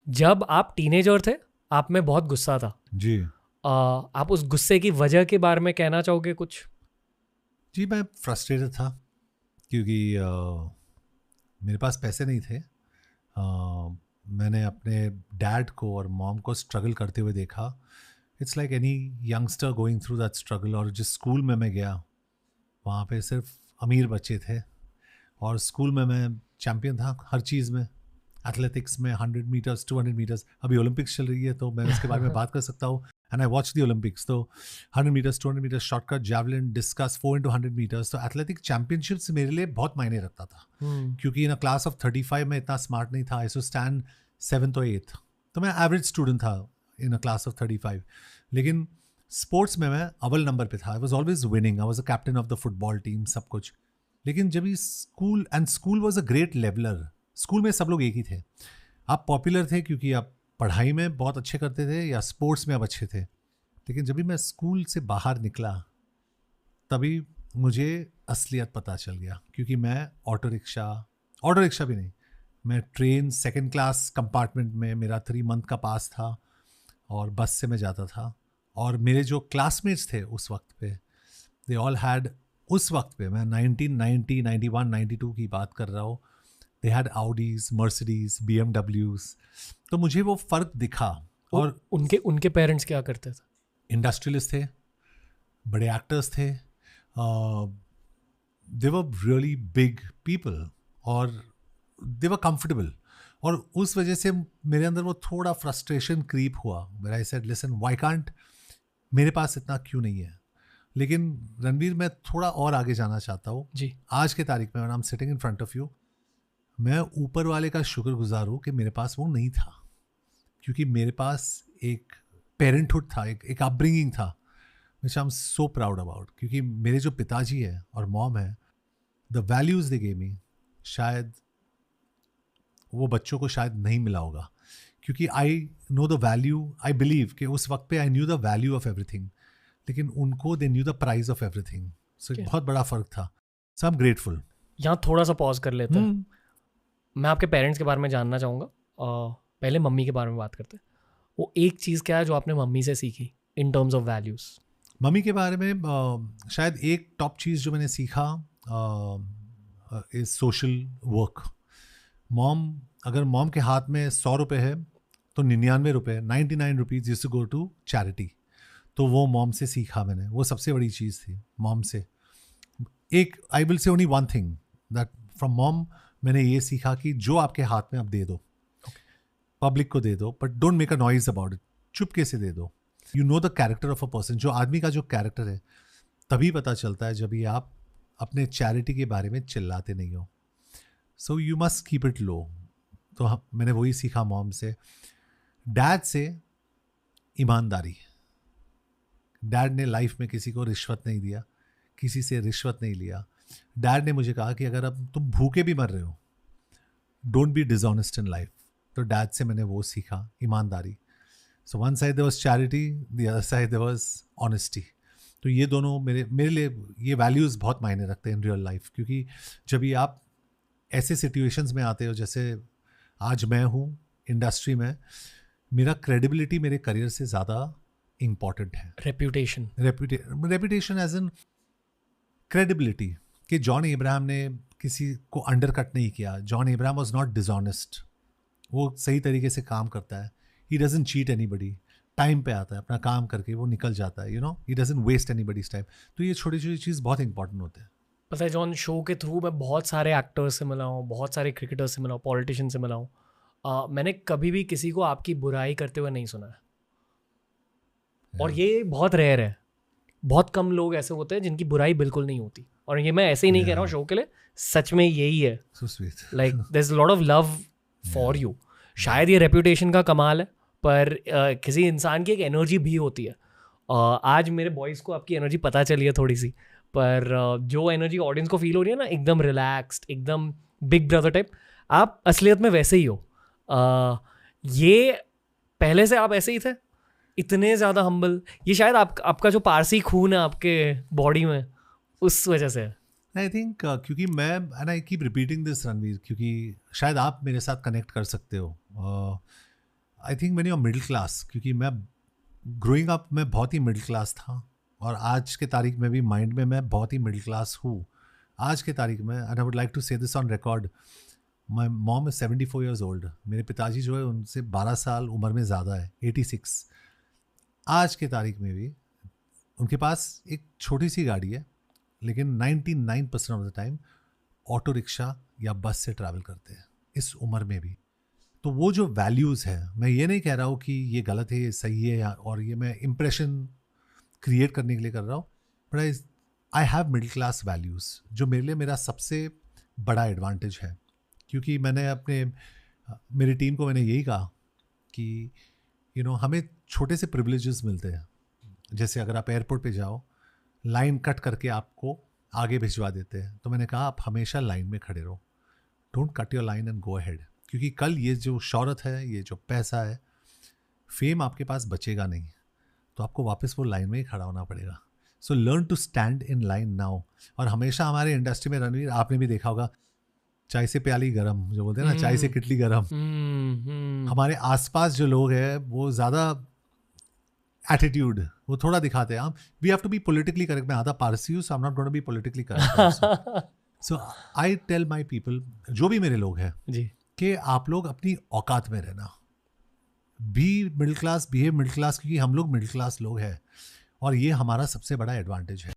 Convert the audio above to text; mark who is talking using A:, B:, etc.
A: जब आप टीनेजर थे, आप में बहुत गुस्सा था
B: जी।
A: आप उस गुस्से की वजह के बारे में कहना चाहोगे कुछ?
B: जी, मैं फ्रस्ट्रेटेड था क्योंकि मेरे पास पैसे नहीं थे। मैंने अपने डैड को और मॉम को स्ट्रगल करते हुए देखा। It's like any youngster going through that struggle. और जिस स्कूल में मैं गया वहाँ पे सिर्फ अमीर बच्चे थे, और स्कूल में मैं चैम्पियन था हर चीज़ में। एथलेटिक्स में 100 मीटर्स, 200 मीटर्स, अभी ओलंपिक्स चल रही है तो मैं उसके बारे में बात कर सकता हूँ। And I watch the Olympics. तो 100 metres, 200 metres, shortcut, javelin, discus, 4x100 metres, तो एथलेटिक चैम्पियनशिप्स मेरे लिए बहुत मायने रखता था। क्योंकि इन अ क्लास ऑफ 35 में इतना स्मार्ट नहीं था। आई सो स्टैंड 7th और 8th, तो मैं एवरेज स्टूडेंट था इन अ क्लास ऑफ 35। लेकिन स्पोर्ट्स में मैं अव्वल नंबर पे था। I was always winning. I was a captain of the football team, सब कुछ। लेकिन जब ये school was a great leveller. School में सब लोग एक ही थे। आप पॉपुलर थे क्योंकि आप पढ़ाई में बहुत अच्छे करते थे या स्पोर्ट्स में आप अच्छे थे। लेकिन जब भी मैं स्कूल से बाहर निकला तभी मुझे असलियत पता चल गया। क्योंकि मैं ऑटो रिक्शा भी नहीं, मैं ट्रेन 2nd क्लास कंपार्टमेंट में, मेरा 3 मंथ का पास था, और बस से मैं जाता था। और मेरे जो क्लासमेट्स थे उस वक्त पे, दे ऑल हैड, उस वक्त पे मैं 1990, 91, 92 की बात कर रहा हूँ, दे हैड आउडीज, मर्सिडीज, BMWs। तो मुझे वो फ़र्क दिखा। और
A: उनके पेरेंट्स क्या करते थे?
B: इंडस्ट्रियलिस्ट थे, बड़े एक्टर्स थे, दे वर रियली बिग पीपल, और दे वर कंफर्टेबल। और उस वजह से मेरे अंदर वो थोड़ा फ्रस्ट्रेशन क्रीप हुआ। I said listen, why can't, मेरे पास इतना क्यों नहीं है। लेकिन रणवीर, मैं थोड़ा और आगे जाना चाहता हूँ
A: जी।
B: आज के तारीख में, when I am sitting in front of you, मैं ऊपर वाले का शुक्रगुजार हूँ कि मेरे पास वो नहीं था। क्योंकि मेरे पास एक पेरेंटहुड था, एक अपब्रिंगिंग था, which I am so proud about. क्योंकि मेरे जो पिताजी है और मॉम है, the values they gave me, शायद वो बच्चों को शायद नहीं मिला होगा। क्योंकि I know the value, I believe कि उस वक्त पे I knew the value of everything, लेकिन उनको they knew the price of everything. So एक बहुत बड़ा फ़र्क था। So I am grateful.
A: यहाँ थोड़ा सा पॉज कर लेते हैं। मैं आपके पेरेंट्स के बारे में जानना चाहूँगा। पहले मम्मी के बारे में बात करते हैं। वो एक चीज़ क्या है जो आपने मम्मी से सीखी in terms of values?
B: Mummy के बारे में शायद एक टॉप चीज़ जो मैंने सीखा इज़ सोशल वर्क। अगर मॉम के हाथ में 100 रुपये है तो 99 रुपये, 99 rupees used to go to charity. तो वो मॉम से सीखा मैंने, वो सबसे बड़ी चीज़ थी मॉम से। एक, I will say only one thing that from mom, मैंने ये सीखा कि जो आपके हाथ में आप दे दो, पब्लिक को दे दो, but don't make a noise about it, चुपके से दे दो। You know the character of a person, जो आदमी का जो कैरेक्टर है तभी पता चलता है जब ये आप अपने चैरिटी के बारे में चिल्लाते नहीं हो। So you must keep it low. तो मैंने वही सीखा मॉम से। डैड से ईमानदारी। डैड ने लाइफ में किसी को रिश्वत नहीं दिया, किसी से रिश्वत नहीं लिया। डैड ने मुझे कहा कि अगर अब तुम भूखे भी मर रहे हो, don't be dishonest in life. तो डैड से मैंने वो सीखा, ईमानदारी। So one side there was charity, the other side there was honesty. तो ये दोनों मेरे लिए ये वैल्यूज़ बहुत मायने रखते हैं इन रियल लाइफ। क्योंकि जब भी आप ऐसे सिचुएशंस में आते हो, जैसे आज मैं हूँ इंडस्ट्री में, मेरा क्रेडिबिलिटी मेरे करियर से ज़्यादा इम्पॉर्टेंट है। रेपुटेशन एज एन क्रेडिबिलिटी, कि जॉन इब्राहिम ने किसी को अंडरकट नहीं किया। John Ibrahim was not dishonest, वो सही तरीके से काम करता है। He doesn't cheat anybody, time पे आता है, अपना काम करके वो निकल जाता है। You know, he doesn't waste anybody's time. तो ये छोटी छोटी चीज़ बहुत इंपॉर्टेंट होते हैं।
A: पता है जॉन, शो के थ्रू मैं बहुत सारे एक्टर्स से मिला हूँ, बहुत सारे क्रिकेटर्स से मिला हूँ, पॉलिटिशियन से मिला हूँ। मैंने कभी भी किसी को आपकी बुराई करते हुए नहीं सुना है। और ये बहुत रेयर है। बहुत कम लोग ऐसे होते हैं जिनकी बुराई बिल्कुल नहीं होती। और ये मैं ऐसे ही नहीं कह रहा हूँ शो के लिए, सच में यही है। Like there is lot of love for you. शायद ये रेपुटेशन का कमाल है, पर किसी इंसान की एक एनर्जी भी होती है। आज मेरे बॉयज़ को आपकी एनर्जी पता चली है थोड़ी सी, पर जो एनर्जी ऑडियंस को फील हो रही है ना, एकदम रिलैक्स्ड, एकदम बिग ब्रदर टाइप, आप असलियत में वैसे ही हो। ये पहले से आप ऐसे ही थे, इतने ज़्यादा हम्बल। ये शायद आपका जो पारसी खून है आपके बॉडी में, उस वजह से है।
B: आई थिंक क्योंकि मैं, I keep repeating this Ranveer, क्योंकि शायद आप मेरे साथ कनेक्ट कर सकते हो। आई थिंक मैंने मिडिल क्लास, क्योंकि मैं ग्रोइंग अप मैं बहुत ही मिडिल क्लास था, और आज के तारीख में भी माइंड में मैं बहुत ही मिडिल क्लास हूँ आज के तारीख में. And I would like to say this on record, my mom is 74 years old. मेरे पिताजी जो है उनसे 12 साल उम्र में ज़्यादा है, 86. आज के तारीख में भी उनके पास एक छोटी सी गाड़ी है, लेकिन 99% of the time auto rickshaw या बस से ट्रैवल करते हैं इस उम्र में भी. तो वो जो वैल्यूज़ है, मैं ये नहीं कह रहा हूँ कि ये गलत है, ये सही है, और ये मैं इम्प्रेशन क्रिएट करने के लिए कर रहा हूँ, but I have middle class values, जो मेरे लिए मेरा सबसे बड़ा एडवांटेज है. क्योंकि मैंने मेरी टीम को मैंने यही कहा कि हमें छोटे से प्रिविलेजेस मिलते हैं. जैसे अगर आप एयरपोर्ट पे जाओ, लाइन कट करके आपको आगे भिजवा देते हैं, तो मैंने कहा आप हमेशा लाइन में खड़े रहो, don't cut your line and go ahead. क्योंकि कल ये जो शौहरत है, ये जो पैसा है, फेम आपके पास बचेगा नहीं, तो आपको वापस वो लाइन में ही खड़ा होना पड़ेगा. So learn to stand in line now. और हमेशा हमारे इंडस्ट्री में, रणवीर आपने भी देखा होगा, चाय से प्याली गरम, जो बोलते हैं ना, चाय से किटली गरम. हमारे आसपास जो लोग हैं वो ज़्यादा एटीट्यूड वो थोड़ा दिखाते हैं. हम we have to be politically correct. मैं आधा पारसी हूँ, so I am not going to be politically correct. So I tell my people, जो भी मेरे लोग हैं
A: जी,
B: कि आप लोग अपनी औकात में रहना, be middle class, behave middle class, क्योंकि हम लोग मिडिल क्लास लोग हैं, और ये हमारा सबसे बड़ा एडवांटेज है.